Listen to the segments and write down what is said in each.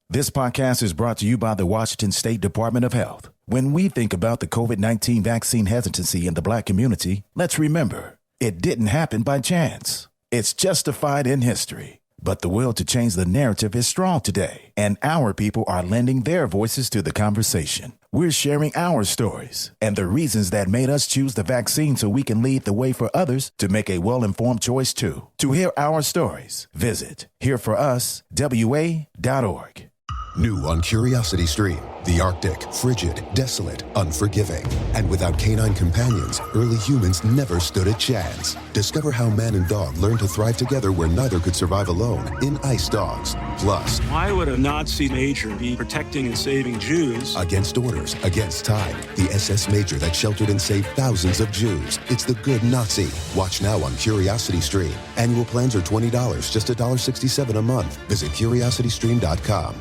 This podcast is brought to you by the Washington State Department of Health. When we think about the COVID-19 vaccine hesitancy in the Black community, let's remember, it didn't happen by chance. It's justified in history. But the will to change the narrative is strong today, and our people are lending their voices to the conversation. We're sharing our stories and the reasons that made us choose the vaccine so we can lead the way for others to make a well-informed choice too. To hear our stories, visit hereforuswa.org. New on Curiosity Stream, the Arctic, frigid, desolate, unforgiving. And without canine companions, early humans never stood a chance. Discover how man and dog learned to thrive together where neither could survive alone in Ice Dogs. Plus, why would a Nazi major be protecting and saving Jews? Against orders, against time, the SS Major that sheltered and saved thousands of Jews. It's the Good Nazi. Watch now on Curiosity Stream. Annual plans are $20, just $1.67 a month. Visit curiositystream.com.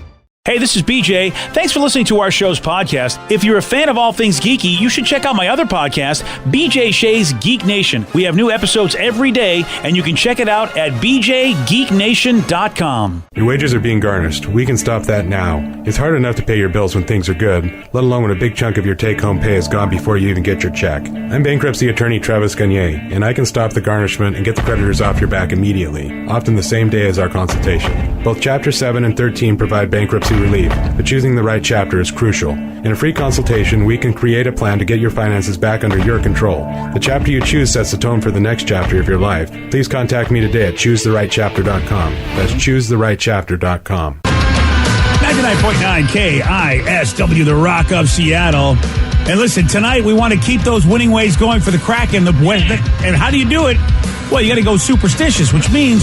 Hey, this is BJ. Thanks for listening to our show's podcast. If you're a fan of all things geeky, you should check out my other podcast, BJ Shea's Geek Nation. We have new episodes every day, and you can check it out at bjgeeknation.com. Your wages are being garnished. We can stop that now. It's hard enough to pay your bills when things are good, let alone when a big chunk of your take-home pay is gone before you even get your check. I'm bankruptcy attorney Travis Gagne, and I can stop the garnishment and get the creditors off your back immediately, often the same day as our consultation. Both Chapter 7 and 13 provide bankruptcy relief, but choosing the right chapter is crucial. In a free consultation, we can create a plan to get your finances back under your control. The chapter you choose sets the tone for the next chapter of your life. Please contact me today at choosetherightchapter.com. That's choosetherightchapter.com. 99.9 KISW, the Rock of Seattle. And listen, tonight we want to keep those winning ways going for the Kraken. And how do you do it? Well, you got to go superstitious, which means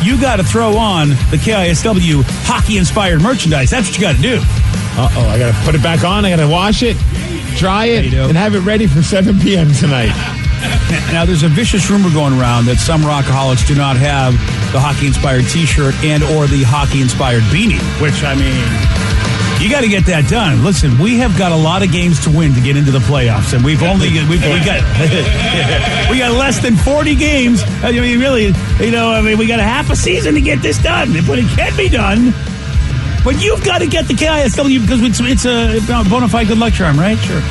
you got to throw on the KISW hockey-inspired merchandise. That's what you got to do. Uh-oh, I got to put it back on. I got to wash it, dry it, and have it ready for 7 p.m. tonight. Now, there's a vicious rumor going around that some rockaholics do not have the hockey-inspired T-shirt and or the hockey-inspired beanie, which, I mean, you got to get that done. Listen, we have got a lot of games to win to get into the playoffs, and we got less than 40 games. I mean, really, we got a half a season to get this done, but it can be done. But you've got to get the KISW because it's a bona fide good luck charm, right? Sure.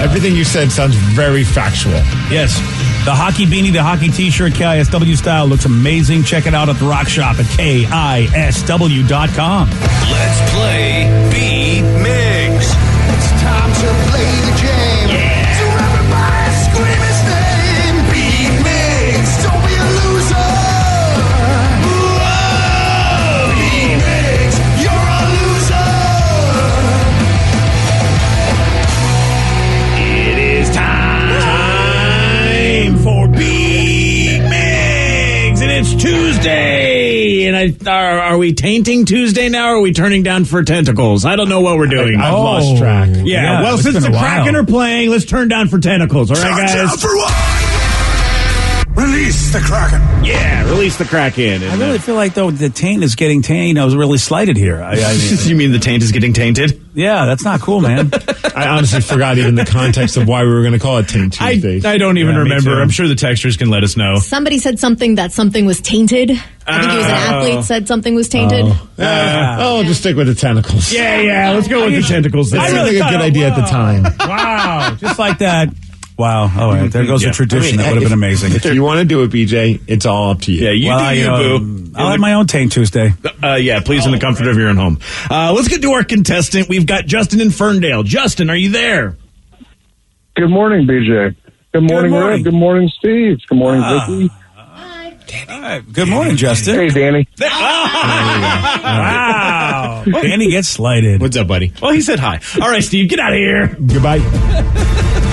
Everything you said sounds very factual. Yes. The hockey beanie, the hockey T-shirt, KISW style, looks amazing. Check it out at the Rock Shop at KISW.com. Let's play B-Migs. It's time to play the game. Yeah. So everybody scream his name. B-Migs, don't be a loser. Whoa. B-Migs, you're a loser. It is time for B-Migs, and it's Tuesday. And are we tainting Tuesday now, or are we turning down for tentacles? I don't know what we're doing. I've lost track. Yeah, well, since the Kraken are playing, let's turn down for tentacles. All right, guys? Turn down for what? Release the Kraken. Yeah, release the Kraken. I really feel like, though, the taint is getting tainted. I was really slighted here. You mean the taint is getting tainted? Yeah, that's not cool, man. I honestly forgot even the context of why we were going to call it Taint Tuesday. I don't even remember. I'm sure the texters can let us know. Somebody said something that something was tainted. I think it was an athlete said something was tainted. Just stick with the tentacles. Yeah, let's go with the tentacles. That seemed like a good idea at the time. Wow, just like that. Wow. All right. There goes a tradition. That would have been amazing. If you want to do it, BJ, it's all up to you. Yeah, you boo. I'll have my own Taint Tuesday. Please, in the comfort of your own home. Let's get to our contestant. We've got Justin in Ferndale. Justin, are you there? Good morning, BJ. Good morning, Rick. Good morning, Steve. Good morning, Vicky. Hi. Good morning, Justin. Hey, Danny. Wow. Danny gets slighted. What's up, buddy? Well, he said hi. All right, Steve, get out of here. Goodbye.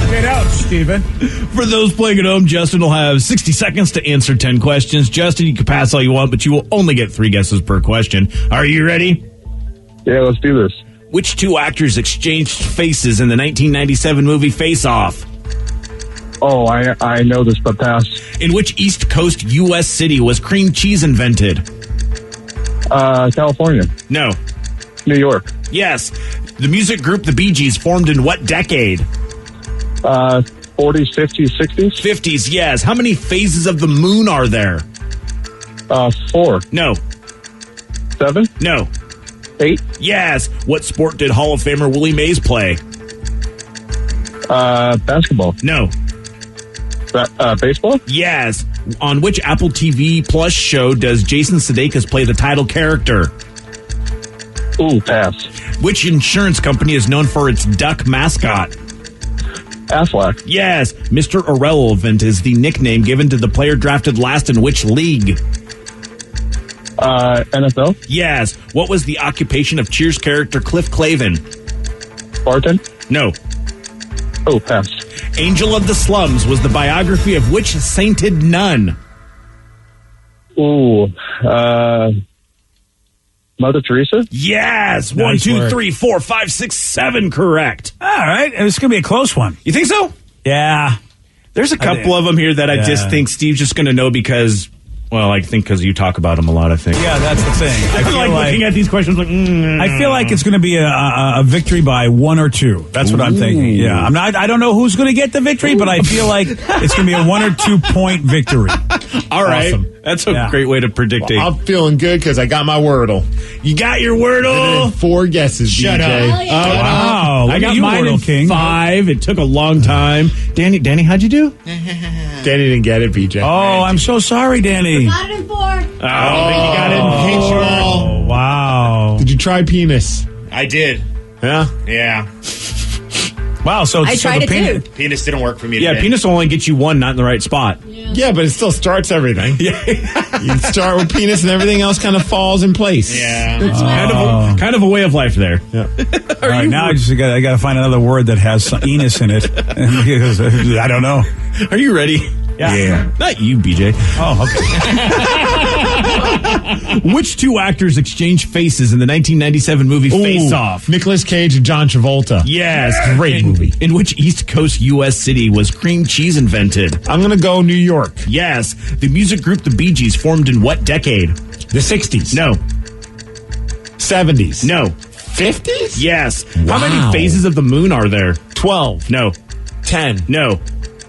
Get out, Steven. For those playing at home, Justin will have 60 seconds to answer 10 questions. Justin, you can pass all you want, but you will only get 3 guesses per question. Are you ready? Yeah, let's do this. Which 2 actors exchanged faces in the 1997 movie Face Off? Oh, I know this, but pass. In which East Coast U.S. city was cream cheese invented? California. No. New York. Yes. The music group The Bee Gees formed in what decade? 40s, 50s, 60s? 50s, yes. How many phases of the moon are there? 4. No. 7? No. 8. Yes. What sport did Hall of Famer Willie Mays play? Basketball. No. Baseball? Yes. On which Apple TV Plus show does Jason Sudeikis play the title character? Ooh, pass. Which insurance company is known for its duck mascot? Aflac. Yes. Mr. Irrelevant is the nickname given to the player drafted last in which league? NFL? Yes. What was the occupation of Cheers character Cliff Clavin? Barton? No. Oh, pass. Angel of the Slums was the biography of which sainted nun? Ooh, Mother Teresa? Yes. Nice 1, 2, work. 3, 4, 5, 6, 7. Correct. All right. It's going to be a close one. You think so? Yeah. There's a couple of them here that I just think Steve's just going to know because, well, I think because you talk about them a lot, I think. Yeah, that's the thing. I feel like looking at these questions like, I feel like it's going to be a victory by 1 or 2. That's what I'm thinking. Yeah, I don't know who's going to get the victory, but I feel like it's going to be a 1 or 2 point victory. All right. Awesome. That's a great way to predict it. I'm feeling good because I got my Wordle. You got your Wordle? 4 guesses, Shut BJ. up. Wow. I got you, mine in Wordle King. 5. It took a long time. Danny, how'd you do? Danny didn't get it, BJ. Oh, I'm so sorry, Danny. Got it in 4. Oh, you got it. Oh, wow. Did you try penis? I did. Yeah? Yeah. Wow, so I tried the it too. Penis didn't work for me Yeah, today. penis will only get you 1, not in the right spot. Yeah, but it still starts everything. Yeah. You start with penis and everything else kind of falls in place. Yeah. It's kind of a way of life there. Yeah. All right, now I got to find another word that has some enis in it. Because, I don't know. Are you ready? Yeah. Not you, BJ. Oh, okay. Which 2 actors exchanged faces in the 1997 movie Face Off? Nicolas Cage and John Travolta. Yes. Great movie. In which East Coast U.S. city was cream cheese invented? I'm going to go New York. Yes. The music group The Bee Gees formed in what decade? The 60s. No. 70s. No. 50s? Yes. Wow. How many phases of the moon are there? 12. No. 10. No.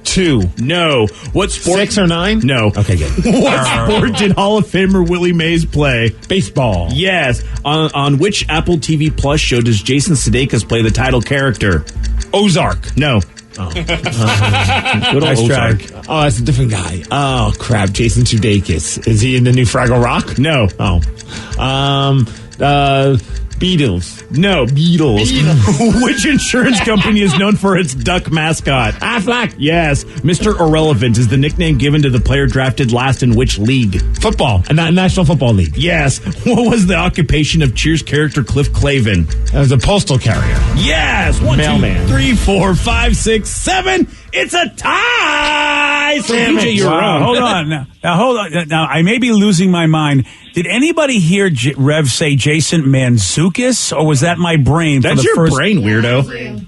2. No. What sport? 6 or 9? No. Okay, good. What sport did Hall of Famer Willie Mays play? Baseball. Yes. On which Apple TV Plus show does Jason Sudeikis play the title character? Ozark. No. Oh. Good old Nice try. Ozark. Oh, that's a different guy. Oh, crap. Jason Sudeikis. Is he in the new Fraggle Rock? No. Oh. Beatles. No. Beatles. Which insurance company is known for its duck mascot? Aflac. Yes. Mr. Irrelevant is the nickname given to the player drafted last in which league? Football. National Football League. Yes. What was the occupation of Cheers character Cliff Clavin? As a postal carrier. Yes. 1, Mailman. 2, 3, 4, 5, 6, 7. It's a tie. So Damn BJ, it. you're Wow, wrong. hold on. Now, hold on. Now, I may be losing my mind. Did anybody hear Rev say Jason Mantzoukas, or was that my brain? That's for the your first... brain, weirdo.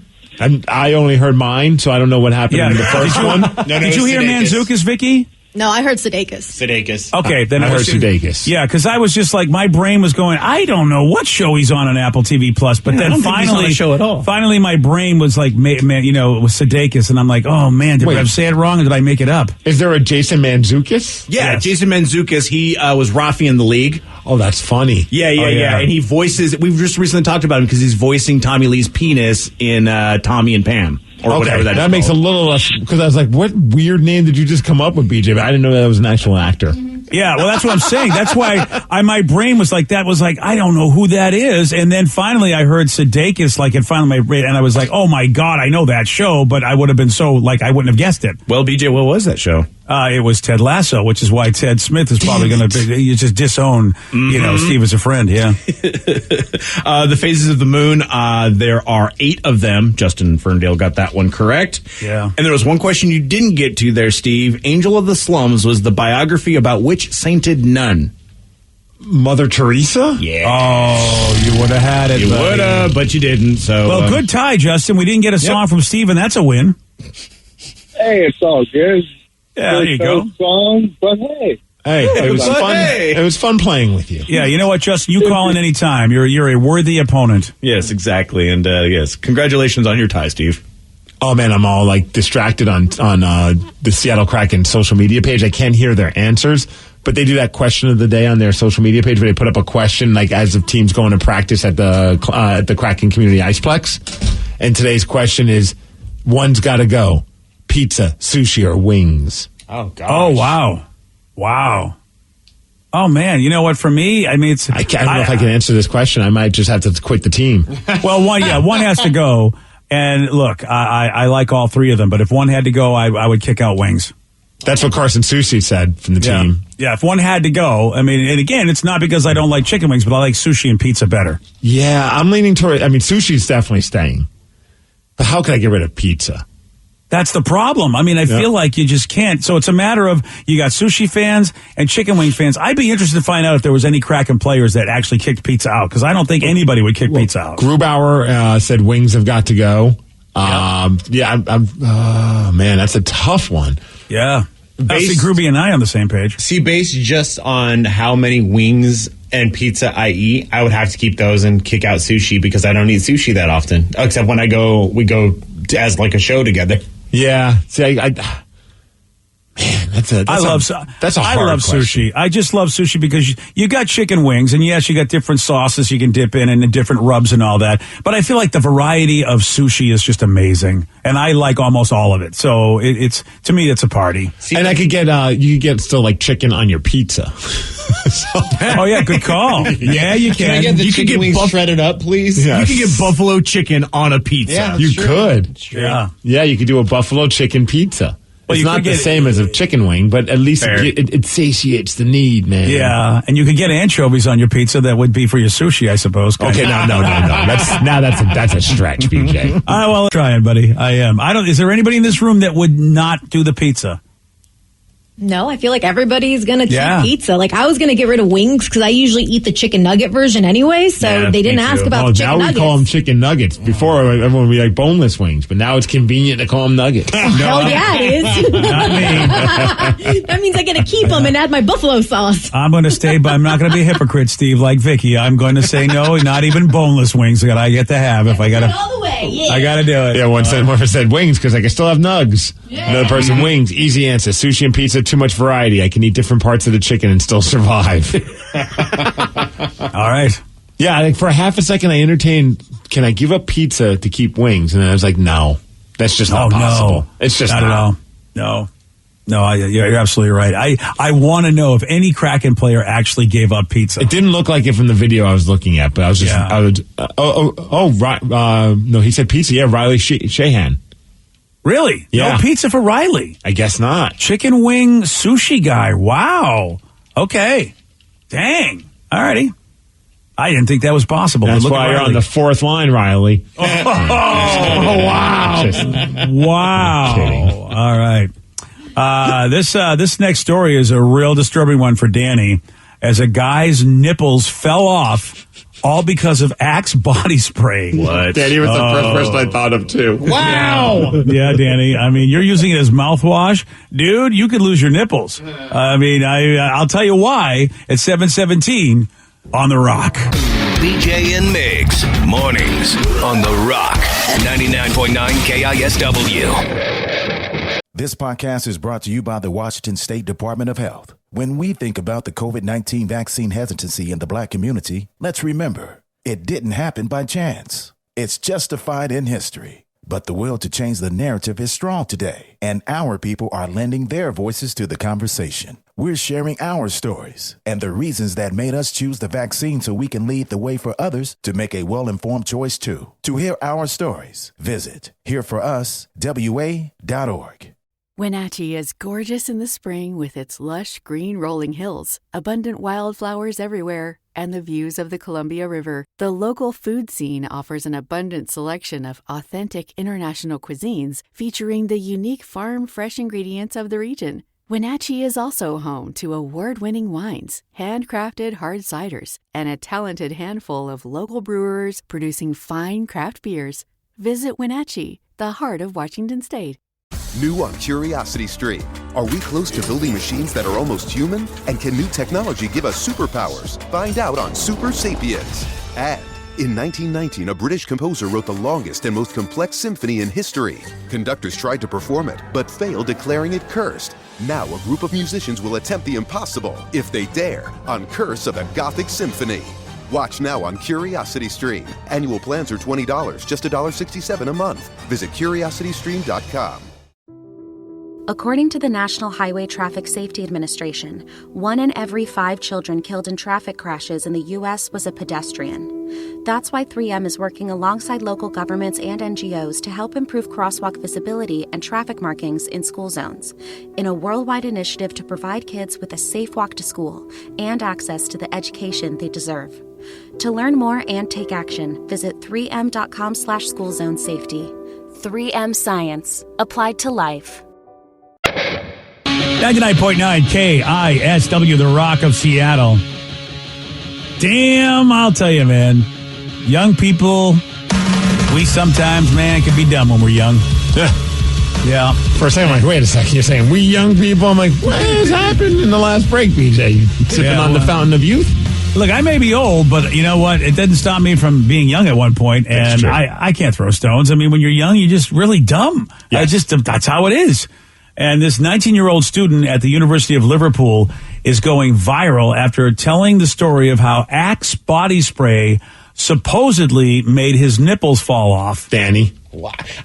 I only heard mine, so I don't know what happened in the first one. Did you hear Mantzoukas, Vicky? No, I heard Sudeikis. Sudeikis. Okay, then I heard Sudeikis. Yeah, because I was just like, my brain was going, I don't know what show he's on Apple TV Plus, but I then don't think he's finally, on a show at all. Finally, my brain was like, man, it was Sudeikis, and I'm like, oh man, did Wait. Rev say it wrong, or did I make it up? Is there a Jason Mantzoukas? Yeah, Yes. Jason Mantzoukas, he was Rafi in the league. Oh, that's funny. Yeah. And he voices, we've just recently talked about him because he's voicing Tommy Lee's penis in Tommy and Pam. Or whatever that is makes called. a little less, because I was like, what weird name did you just come up with, BJ? But I didn't know that was an actual actor. Yeah, well, that's what I'm saying. That's why my brain was like, I don't know who that is. And then finally I heard Sudeikis, and I was like, oh my God, I know that show, but I would have been I wouldn't have guessed it. Well, BJ, what was that show? It was Ted Lasso, which is why Ted Smith is probably going to you just disown, Steve as a friend. Yeah. The phases of the moon, there are 8 of them. Justin Ferndale got that one correct. Yeah. And there was one question you didn't get to there, Steve. Angel of the Slums was the biography about which sainted nun? Mother Teresa? Yeah. Oh, you would have had it. You buddy. would have, but you didn't. So, Well, good tie, Justin. We didn't get a song from Steve, and that's a win. Hey, it's all good. Yeah, there you go. Song, but hey. Hey, it was but fun. hey. It was fun playing with you. Yeah, you know what, Justin? You call in any time. You're a worthy opponent. Yes, exactly. And yes, congratulations on your tie, Steve. Oh man, I'm all like distracted on the Seattle Kraken social media page. I can't hear their answers, but they do that question of the day on their social media page where they put up a question like as of teams going to practice at the Kraken Community Iceplex. And today's question is, one's got to go: pizza, sushi, or wings? Oh, gosh. Oh, wow. Wow. Oh, man. You know what? For me, I mean, I don't know if I can answer this question. I might just have to quit the team. Well, one has to go. And look, I like all three of them, but if one had to go, I would kick out wings. That's what Carson Sushi said from the team. Yeah, if one had to go, I mean, and again, it's not because I don't like chicken wings, but I like sushi and pizza better. Yeah, I'm leaning toward, sushi's definitely staying. But how can I get rid of pizza? That's the problem. I mean, I feel like you just can't. So it's a matter of, you got sushi fans and chicken wing fans. I'd be interested to find out if there was any Kraken players that actually kicked pizza out, because I don't think anybody would kick pizza out. Grubauer said wings have got to go. Man, that's a tough one. Yeah. I see Groovy and I on the same page. See, based just on how many wings and pizza I eat, I would have to keep those and kick out sushi because I don't eat sushi that often. Except when we go as like a show together. Yeah. See, that's a hard I love question. sushi. I just love sushi because you got chicken wings, and yes, you got different sauces you can dip in and different rubs and all that. But I feel like the variety of sushi is just amazing, and I like almost all of it. So it's to me, it's a party. And I could get you could get still like chicken on your pizza. Oh yeah, good call. Yeah, you can. Can I get the chicken wings shredded up, please? Yes. You can get buffalo chicken on a pizza. Yeah, You could. Yeah. Yeah, you could do a buffalo chicken pizza. Well, it's you not could the get- same as a chicken wing, but at least it satiates the need, man. Yeah, and you could get anchovies on your pizza. That would be for your sushi, I suppose. Okay, no. That's a stretch, BJ. Well, trying, buddy. I am. Is there anybody in this room that would not do the pizza? No, I feel like everybody's going to keep Yeah. pizza. Like, I was going to get rid of wings because I usually eat the chicken nugget version anyway, so they didn't ask about the chicken now nuggets. we call them chicken nuggets. Before, everyone would be like boneless wings, but now it's convenient to call them nuggets. Hell yeah, it is. Not me. That means I get to keep them and add my buffalo sauce. I'm going to stay, but I'm not going to be a hypocrite, Steve, like Vicky. I'm going to say no, not even boneless wings that I get to have if I got to. All the way, yeah. I got to do it. Yeah, one said wings because I can still have nugs. Another person, wings. Easy answer. Sushi and pizza, too much variety. I can eat different parts of the chicken and still survive. All right. Yeah, like for half a second I entertained, can I give up pizza to keep wings? And then I was like, no, that's just not possible. No. It's just not at all. No, you're absolutely right. I want to know if any Kraken player actually gave up pizza. It didn't look like it from the video I was looking at, but I was just, no, he said pizza. Yeah, Riley Shahan. Really? Yeah. No pizza for Riley? I guess not. Chicken wing sushi guy. Wow. Okay. Dang. All righty. I didn't think that was possible. That's but look why at you're Riley. on the fourth line, Riley. Wow. Wow. Kidding. All right. This next story is a real disturbing one for Danny, as a guy's nipples fell off all because of Axe body spray. What? Danny was the first person I thought of, too. Wow. Yeah, Danny. I mean, you're using it as mouthwash. Dude, you could lose your nipples. I mean, I'll tell you why at 7:17 on The Rock. BJ and Migs, mornings on The Rock, 99.9 KISW. This podcast is brought to you by the Washington State Department of Health. When we think about the COVID-19 vaccine hesitancy in the Black community, let's remember, it didn't happen by chance. It's justified in history. But the will to change the narrative is strong today, and our people are lending their voices to the conversation. We're sharing our stories and the reasons that made us choose the vaccine so we can lead the way for others to make a well-informed choice too. To hear our stories, visit hereforuswa.org. Wenatchee is gorgeous in the spring with its lush green rolling hills, abundant wildflowers everywhere, and the views of the Columbia River. The local food scene offers an abundant selection of authentic international cuisines featuring the unique farm-fresh ingredients of the region. Wenatchee is also home to award-winning wines, handcrafted hard ciders, and a talented handful of local brewers producing fine craft beers. Visit Wenatchee, the heart of Washington State. New on Curiosity Stream. Are we close to building machines that are almost human? And can new technology give us superpowers? Find out on Super Sapiens. And in 1919, a British composer wrote the longest and most complex symphony in history. Conductors tried to perform it, but failed, declaring it cursed. Now a group of musicians will attempt the impossible, if they dare, on Curse of the Gothic Symphony. Watch now on Curiosity Stream. Annual plans are $20, just $1.67 a month. Visit curiositystream.com. According to the National Highway Traffic Safety Administration, 1 in every 5 children killed in traffic crashes in the U.S. was a pedestrian. That's why 3M is working alongside local governments and NGOs to help improve crosswalk visibility and traffic markings in school zones, in a worldwide initiative to provide kids with a safe walk to school and access to the education they deserve. To learn more and take action, visit 3m.com/schoolzonesafety. 3M Science. Applied to life. 99.9 KISW, the Rock of Seattle. Damn, I'll tell you, man. Young people, we sometimes, man, can be dumb when we're young. Yeah. For a second, I'm like, wait a second. You're saying we young people? I'm like, what has happened in the last break, BJ? You sipping on the fountain of youth? Look, I may be old, but you know what? It didn't stop me from being young at one point, and I can't throw stones. I mean, when you're young, you're just really dumb. Yes. That's how it is. And this 19-year-old student at the University of Liverpool is going viral after telling the story of how Axe body spray supposedly made his nipples fall off. Danny.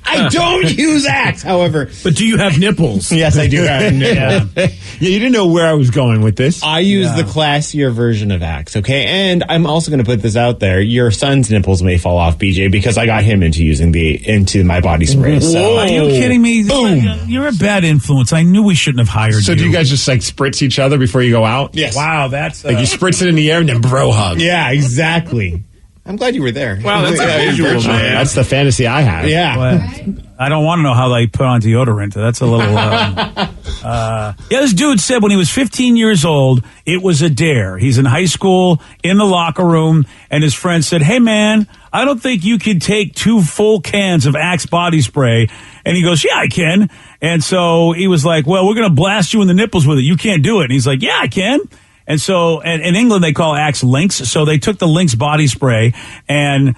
I don't use Axe, however. But do you have nipples? Yes, I do have nipples. Yeah, you didn't know where I was going with this. I use the classier version of Axe, okay? And I'm also going to put this out there. Your son's nipples may fall off, BJ, because I got him into using into my body spray. So. Are you kidding me? Boom. You're a bad influence. I knew we shouldn't have hired you. So do you guys just like spritz each other before you go out? Yes. Wow, that's... like you spritz it in the air and then bro hug. Yeah, exactly. I'm glad you were there. Wow, that's unusual, man. That's the fantasy I have. Yeah. Well, I don't want to know how they put on deodorant. That's a little... this dude said when he was 15 years old, it was a dare. He's in high school, in the locker room, and his friend said, hey, man, I don't think you could take 2 full cans of Axe body spray. And he goes, yeah, I can. And so he was like, well, we're going to blast you in the nipples with it. You can't do it. And he's like, yeah, I can. And so, and in England, they call Axe Lynx. So they took the Lynx body spray and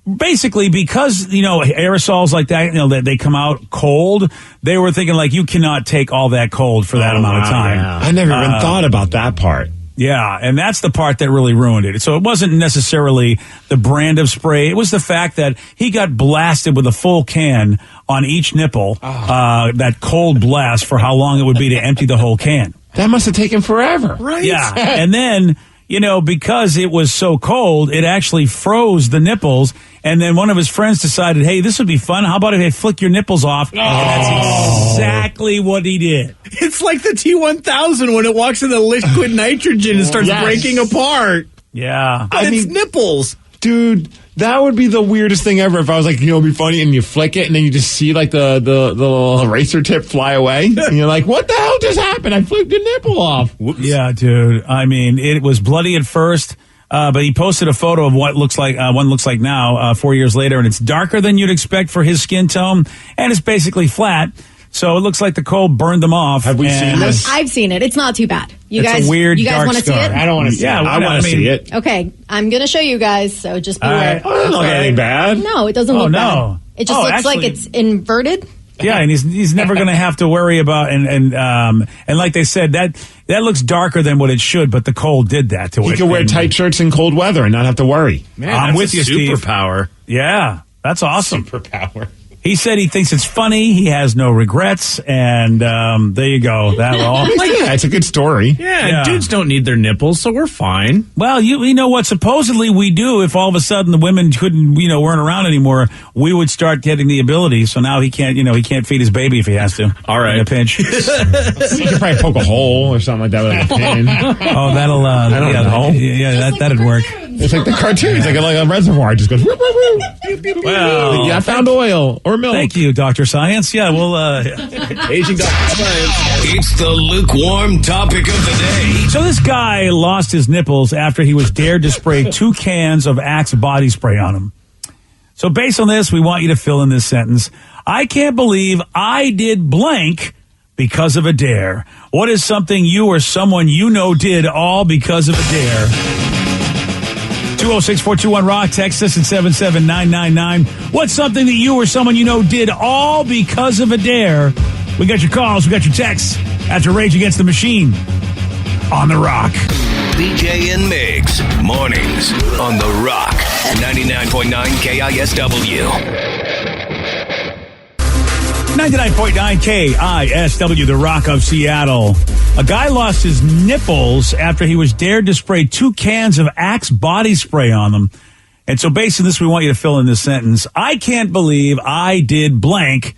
basically because, aerosols like that, they come out cold. They were thinking like, you cannot take all that cold for that amount of time. Yeah. I never even thought about that part. Yeah, and that's the part that really ruined it. So it wasn't necessarily the brand of spray. It was the fact that he got blasted with a full can on each nipple, that cold blast for how long it would be to empty the whole can. That must have taken forever. Right. Yeah. And then, because it was so cold, it actually froze the nipples. And then one of his friends decided, hey, this would be fun. How about if I flick your nipples off? And that's exactly what he did. It's like the T-1000 when it walks into liquid nitrogen and starts breaking apart. Yeah. But it's nipples. Dude, that would be the weirdest thing ever if I was like, it'd be funny, and you flick it, and then you just see like the little eraser tip fly away, and you're like, what the hell just happened? I flicked a nipple off. Whoops. Yeah, dude. I mean, it was bloody at first, but he posted a photo of what looks like one looks like now 4 years later, and it's darker than you'd expect for his skin tone, and it's basically flat. So it looks like the cold burned them off. Have we seen this? I've seen it. It's not too bad. You guys want to see it? I don't want to see it. I want to see it. Okay, I'm going to show you guys, so just be aware. Oh, it doesn't look anything bad. No, it doesn't look bad. It just looks like it's inverted. Yeah, and he's never going to have to worry about and like they said, that looks darker than what it should, but the cold did that to it. He can wear tight shirts in cold weather and not have to worry. Man, I'm with you, Steve. Superpower. Yeah, that's awesome. Superpower. He said he thinks it's funny. He has no regrets, and there you go. That all. Yeah, it's a good story. Yeah, dudes don't need their nipples, so we're fine. Well, you know what? Supposedly we do. If all of a sudden the women weren't around anymore, we would start getting the ability. So now he can't, he can't feed his baby if he has to. All right, in a pinch. You could probably poke a hole or something like that with a pin. Oh, that'll. I don't know. Yeah, that'd work. It's like the cartoons, like a reservoir. It just goes. Woo, woo, woo. Well, I found oil or milk. Thank you, Dr. Science. Yeah, well, Aging Dr. Science. It's the lukewarm topic of the day. So this guy lost his nipples after he was dared to spray 2 cans of Axe body spray on him. So based on this, we want you to fill in this sentence. I can't believe I did blank because of a dare. What is something you or someone you know did all because of a dare? 206-421-ROCK. Text us at 77999. What's something that you or someone you know did all because of a dare? We got your calls. We got your texts. After Rage Against the Machine on The Rock. BJ and Migs, mornings on The Rock, 99.9 KISW. 99.9 KISW, The Rock of Seattle. A guy lost his nipples after he was dared to spray 2 cans of Axe body spray on them. And so based on this, we want you to fill in this sentence. I can't believe I did blank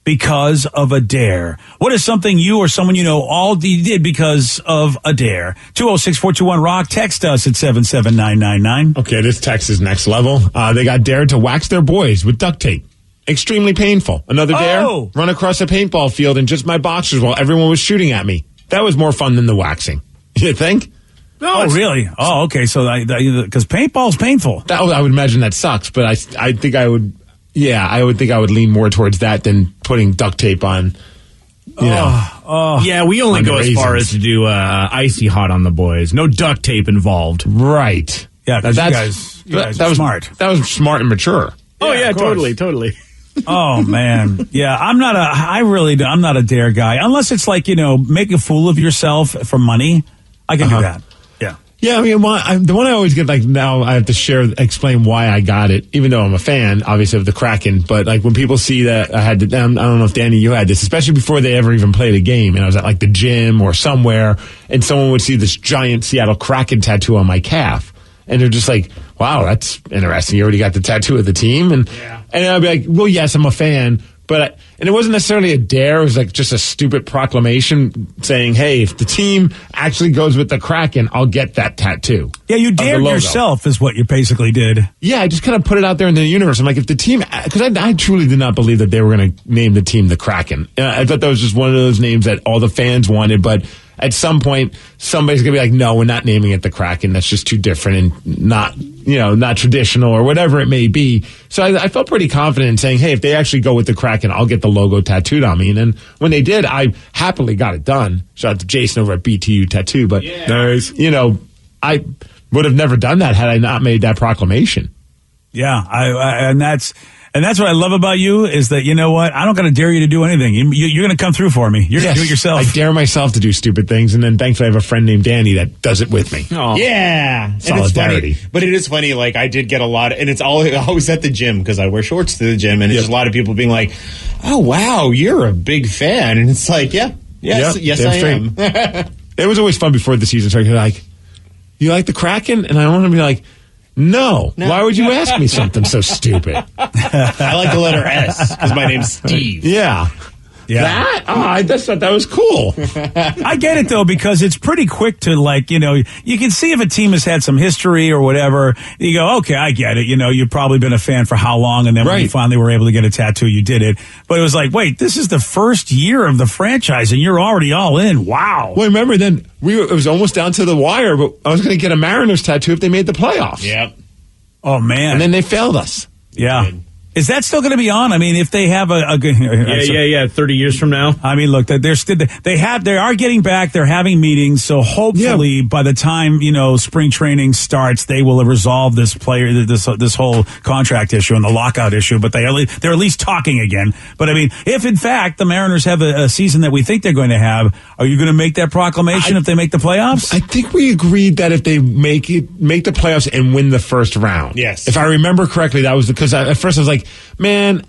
because of a dare. What is something you or someone you know all did because of a dare? 206-421-ROCK. Text us at 77999. Okay, this text is next level. They got dared to wax their boys with duct tape. Extremely painful. Another dare, run across a paintball field in just my boxers while everyone was shooting at me. That was more fun than the waxing. You think? No, really? Oh, okay. So, because paintball's painful. I would imagine that sucks, but I think I would. Yeah, I would think I would lean more towards that than putting duct tape on. Yeah, we only go as far as to do icy hot on the boys. No duct tape involved. Right. Yeah, that's you guys are smart. That was smart and mature. Oh yeah, totally. Oh man, yeah. I'm not a dare guy unless it's like make a fool of yourself for money. I can do that. Yeah, I mean, the one I always get, like, now I have to explain why I got it, even though I'm a fan, obviously, of the Kraken. But, like, when people see that I don't know if, Danny, you had this, especially before they ever even played a game, and I was at, like, the gym or somewhere, and someone would see this giant Seattle Kraken tattoo on my calf. And they're just like, wow, that's interesting. You already got the tattoo of the team? And I'd be like, well, yes, I'm a fan. But and it wasn't necessarily a dare. It was like just a stupid proclamation saying, hey, if the team actually goes with the Kraken, I'll get that tattoo. Yeah, you dared yourself is what you basically did. Yeah, I just kind of put it out there in the universe. I'm like, if the team, because I truly did not believe that they were going to name the team the Kraken. I thought that was just one of those names that all the fans wanted, but at some point, somebody's going to be like, no, we're not naming it the Kraken. That's just too different and not traditional or whatever it may be. So I felt pretty confident in saying, hey, if they actually go with the Kraken, I'll get the logo tattooed on me. And then when they did, I happily got it done. Shout out to Jason over at BTU Tattoo. But, I would have never done that had I not made that proclamation. Yeah, and that's what I love about you is that, you know what? I don't got to dare you to do anything. You're going to come through for me. You're going to do it yourself. I dare myself to do stupid things, and then thankfully I have a friend named Danny that does it with me. Oh. Yeah. Solidarity. And it's funny, but it is funny, like, I did get a lot, and it's always at the gym, because I wear shorts to the gym, and it's just a lot of people being like, oh, wow, you're a big fan. And it's like, yes, I am. It was always fun before the season started. Like, you like the Kraken? And I want to be like, No. Why would you ask me something so stupid? I like the letter S because my name's Steve. Yeah. That? Oh, I just thought that was cool. I get it, though, because it's pretty quick to, like, you can see if a team has had some history or whatever. You go, okay, I get it. You've probably been a fan for how long, and then when you finally were able to get a tattoo, you did it. But it was like, wait, this is the first year of the franchise, and you're already all in. Wow. Well, remember, then it was almost down to the wire, but I was going to get a Mariners tattoo if they made the playoffs. Yep. Oh, man. And then they failed us. Yeah. Is that still going to be on? I mean, if they have a good... Yeah. 30 years from now. I mean, look, they are getting back. They're having meetings. So hopefully by the time, spring training starts, they will have resolved this whole contract issue and the lockout issue. But they're at least talking again. But I mean, if in fact the Mariners have a season that we think they're going to have, are you going to make that proclamation if they make the playoffs? I think we agreed that if they make the playoffs and win the first round. Yes. If I remember correctly, that was because at first I was like, man,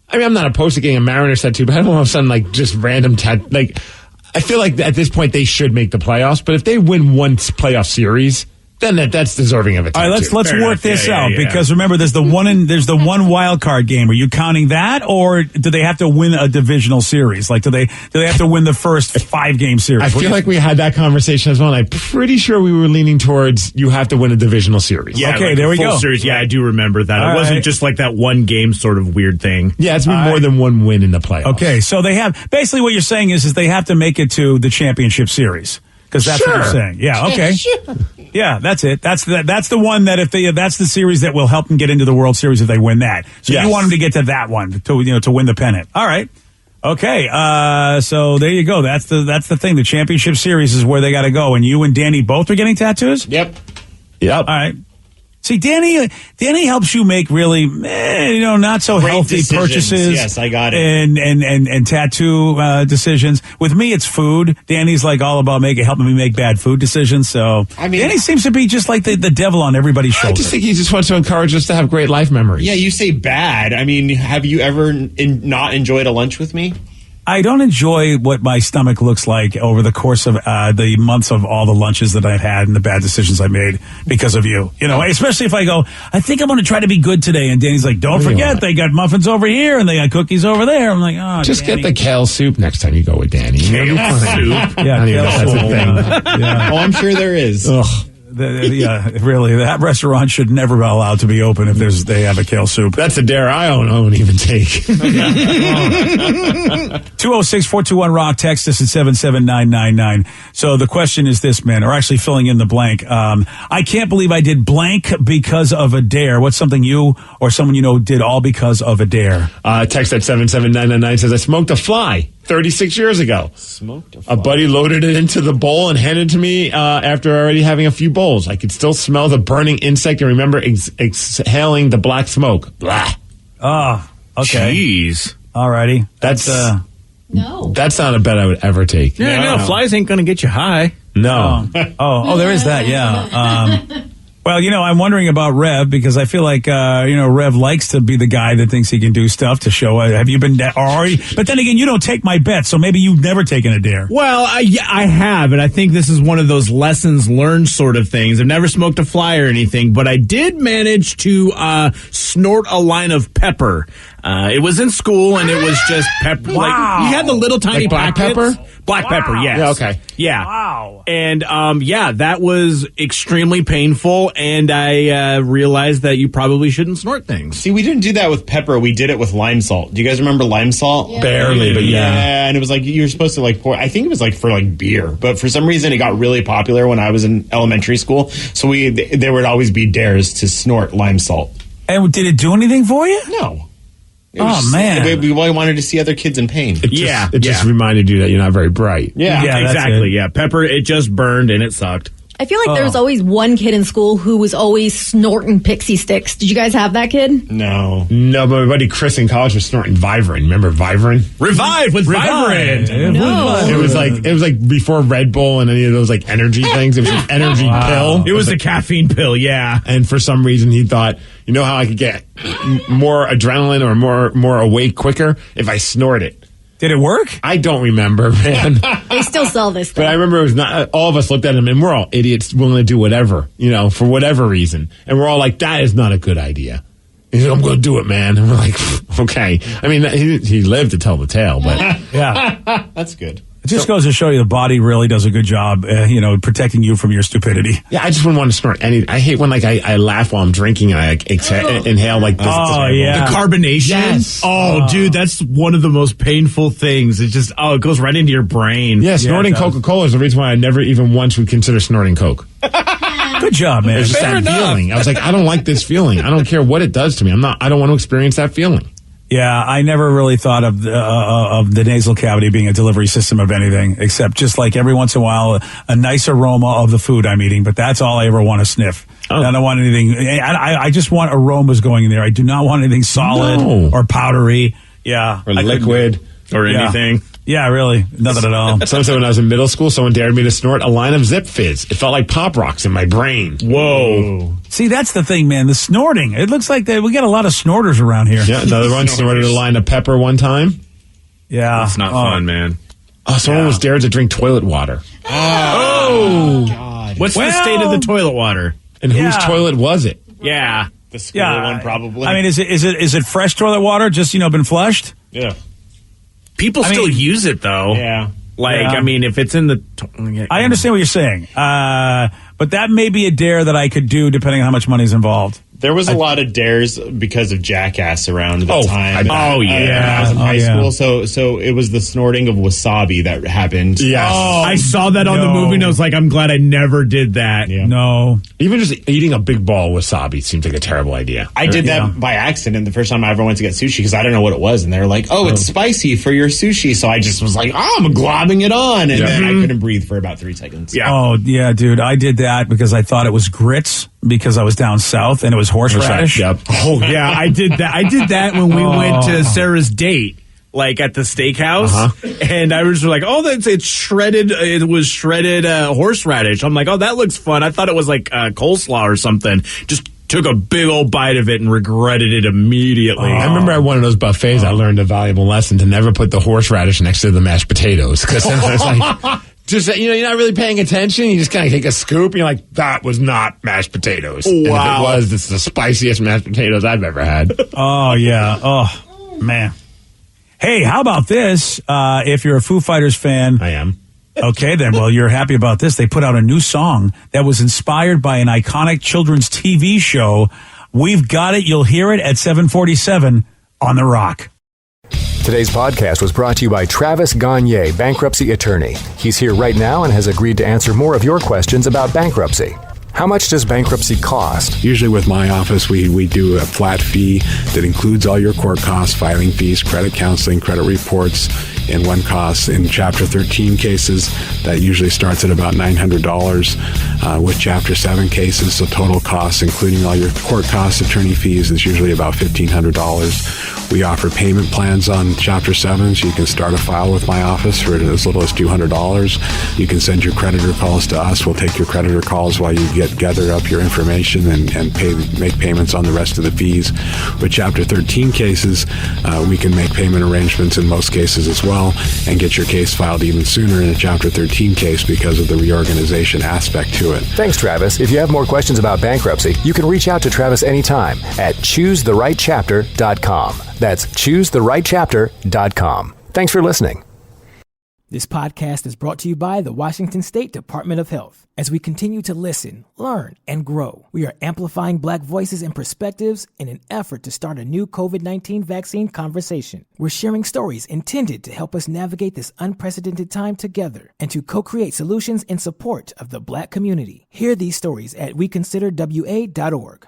I mean, I'm not opposed to getting a Mariners tattoo, but I don't want to like just random tattoo. Like, I feel like at this point they should make the playoffs, but if they win one playoff series, then that's deserving of a tattoo. All right, let's work this out because remember, there's the one wild card game. Are you counting that, or do they have to win a divisional series? Like, do they have to win the first 5-game series? I feel like we had that conversation as well. And I'm pretty sure we were leaning towards you have to win a divisional series. Yeah, okay, like there we go. Series, yeah, I do remember that. It wasn't just like that one game sort of weird thing. Yeah, it's been more than one win in the playoffs. Okay, so they have basically what you're saying is they have to make it to the championship series. Because that's what you're saying. Yeah, okay. Yeah, that's it. That's the one that that's the series that will help them get into the World Series if they win that. So you want them to get to that one to win the pennant. All right. Okay. So there you go. That's the thing. The championship series is where they got to go. And you and Danny both are getting tattoos? Yep. All right. See, Danny helps you make really, not so Great healthy decisions. purchases. Yes, I got it. And tattoo decisions. With me, it's food. Danny's like all about helping me make bad food decisions. So Danny seems to be just like the devil on everybody's shoulder. I just think he just wants to encourage us to have great life memories. Yeah, you say bad. I mean, have you ever not enjoyed a lunch with me? I don't enjoy what my stomach looks like over the course of the months of all the lunches that I've had and the bad decisions I made because of you. Especially if I go, I think I'm going to try to be good today. And Danny's like, don't forget, they got muffins over here and they got cookies over there. I'm like, oh, just Danny. get the kale soup next time you go with Danny. Kale soup? Yeah, that's a thing. Yeah. Oh, I'm sure there is. Ugh. Really, that restaurant should never be allowed to be open if they have a kale soup. That's a dare I don't even take. 206-421-ROCK, text us at 77999. So the question is this, man, or actually filling in the blank. I can't believe I did blank because of a dare. What's something you or someone you know did all because of a dare? Text at 77999 says, I smoked a fly 36 years ago. Smoked a fly. A buddy loaded it into the bowl and handed it to me after already having a few bowls. I could still smell the burning insect and remember exhaling the black smoke. Blah. Oh, okay. Jeez. Alrighty. That's No. That's not a bet I would ever take. Yeah, no, flies ain't going to get you high. No. Oh, there is that, yeah. Well, I'm wondering about Rev because I feel like, Rev likes to be the guy that thinks he can do stuff to show. Have you been already? But then again, you don't take my bet, so maybe you've never taken a dare. Well, I have, and I think this is one of those lessons learned sort of things. I've never smoked a fly or anything, but I did manage to snort a line of pepper. It was in school, and it was just pepper. Wow. Like, you had the little tiny black packets. pepper? Black pepper, yes. Yeah, okay. Yeah. Wow. And, that was extremely painful, and I realized that you probably shouldn't snort things. See, we didn't do that with pepper. We did it with lime salt. Do you guys remember lime salt? Yeah. Barely, but yeah. Yeah, and it was like you were supposed to pour. I think it was for beer, but for some reason it got really popular when I was in elementary school. So there would always be dares to snort lime salt. And did it do anything for you? No. Man. We wanted to see other kids in pain. It just reminded you that you're not very bright. Yeah, that's exactly. it. Yeah, pepper, it just burned and it sucked. I feel like there was always one kid in school who was always snorting pixie sticks. Did you guys have that kid? No, but my buddy Chris in college was snorting Vivarin. Remember Vivarin? Revive with Vivarin. No. It was like before Red Bull and any of those energy things. It was an energy pill. It was a caffeine pill, yeah. And for some reason he thought, you know how I could get more adrenaline or more awake quicker if I snort it. Did it work? I don't remember, man. They still sell this stuff. But I remember it was not. All of us looked at him, and we're all idiots, willing to do whatever, for whatever reason. And we're all like, "That is not a good idea." He said, "I'm going to do it, man." And we're like, "Okay." I mean, he lived to tell the tale, but Yeah. that's good. It just goes to show you the body really does a good job, protecting you from your stupidity. yeah, I just wouldn't want to snort anything. I hate when I laugh while I'm drinking and I inhale this. Oh, yeah. The carbonation? Yes. Oh, dude, that's one of the most painful things. It just, it goes right into your brain. Yeah, snorting it does. Coca-Cola is the reason why I never even once would consider snorting Coke. Good job, man. It's just Fair that enough. feeling. I was like, I don't like this feeling. I don't care what it does to me. I don't want to experience that feeling. Yeah, I never really thought of the nasal cavity being a delivery system of anything, except just like every once in a while, a nice aroma of the food I'm eating. But that's all I ever want to sniff. Oh. I don't want anything. I just want aromas going in there. I do not want anything solid or powdery. Yeah, Or liquid. Or anything. Yeah, really, nothing at all. Someone said when I was in middle school, someone dared me to snort a line of Zip Fizz. It felt like Pop Rocks in my brain. Whoa. See, that's the thing, man. The snorting. It looks like we got a lot of snorters around here. Yeah, another one snorted a line of pepper one time. Yeah, That's not fun, man. Oh, someone was dared to drink toilet water. Oh. God. What's the state of the toilet water? And whose toilet was it? Yeah. The school one, probably. I mean, is it fresh toilet water? Just been flushed? Yeah. People still use it, though. Yeah. I mean, if it's in the... I understand what you're saying. But that may be a dare that I could do depending on how much money's involved. There was a lot of dares because of Jackass around the time. When I was in high school. So it was the snorting of wasabi that happened. Yes. Oh, I saw that on the movie and I was like, I'm glad I never did that. Yeah. No. Even just eating a big ball of wasabi seems like a terrible idea. I did that by accident the first time I ever went to get sushi because I didn't know what it was. And they were like, oh, it's spicy for your sushi. So I just was like, I'm globbing it on. And then I couldn't breathe for about 3 seconds. Yeah. Oh, yeah, dude. I did that because I thought it was grits. because I was down south and it was horseradish. Yep. Oh yeah, I did that. I did that when we went to Sarah's date, like at the steakhouse, and I was like, "Oh, it's shredded. It was shredded horseradish." I'm like, "Oh, that looks fun." I thought it was like coleslaw or something. Just took a big old bite of it and regretted it immediately. I remember at one of those buffets, I learned a valuable lesson to never put the horseradish next to the mashed potatoes, because then it's like, just, you're not really paying attention. You just kind of take a scoop and you're like, that was not mashed potatoes. Wow. And if it was, it's the spiciest mashed potatoes I've ever had. Oh, yeah. Oh, man. Hey, how about this? If you're a Foo Fighters fan. I am. Okay, then. Well, you're happy about this. They put out a new song that was inspired by an iconic children's TV show. We've got it. You'll hear it at 7:47 on The Rock. Today's podcast was brought to you by Travis Gagne, bankruptcy attorney. He's here right now and has agreed to answer more of your questions about bankruptcy. How much does bankruptcy cost? Usually with my office, we do a flat fee that includes all your court costs, filing fees, credit counseling, credit reports, and one cost. In Chapter 13 cases, that usually starts at about $900. With Chapter 7 cases, so total costs, including all your court costs, attorney fees, is usually about $1,500. We offer payment plans on Chapter 7, so you can start a file with my office for as little as $200. You can send your creditor calls to us. We'll take your creditor calls while you gather up your information and make payments on the rest of the fees. With Chapter 13 cases, we can make payment arrangements in most cases as well and get your case filed even sooner in a Chapter 13 case because of the reorganization aspect to it. Thanks, Travis. If you have more questions about bankruptcy, you can reach out to Travis anytime at choosetherightchapter.com. That's choosetherightchapter.com. Thanks for listening. This podcast is brought to you by the Washington State Department of Health. As we continue to listen, learn, and grow, we are amplifying Black voices and perspectives in an effort to start a new COVID-19 vaccine conversation. We're sharing stories intended to help us navigate this unprecedented time together and to co-create solutions in support of the Black community. Hear these stories at weconsiderwa.org.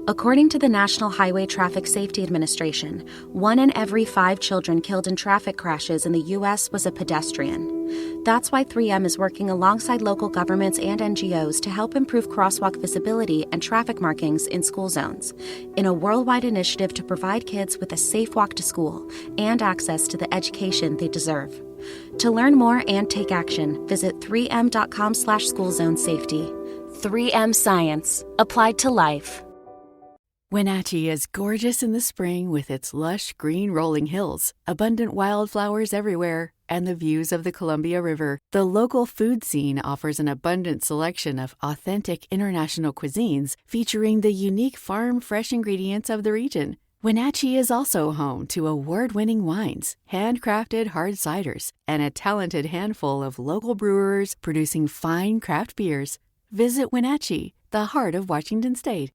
According to the National Highway Traffic Safety Administration, 1 in every 5 children killed in traffic crashes in the U.S. was a pedestrian. That's why 3M is working alongside local governments and NGOs to help improve crosswalk visibility and traffic markings in school zones, in a worldwide initiative to provide kids with a safe walk to school and access to the education they deserve. To learn more and take action, visit 3m.com/schoolzonesafety. 3M Science. Applied to life. Wenatchee is gorgeous in the spring with its lush green rolling hills, abundant wildflowers everywhere, and the views of the Columbia River. The local food scene offers an abundant selection of authentic international cuisines featuring the unique farm-fresh ingredients of the region. Wenatchee is also home to award-winning wines, handcrafted hard ciders, and a talented handful of local brewers producing fine craft beers. Visit Wenatchee, the heart of Washington State.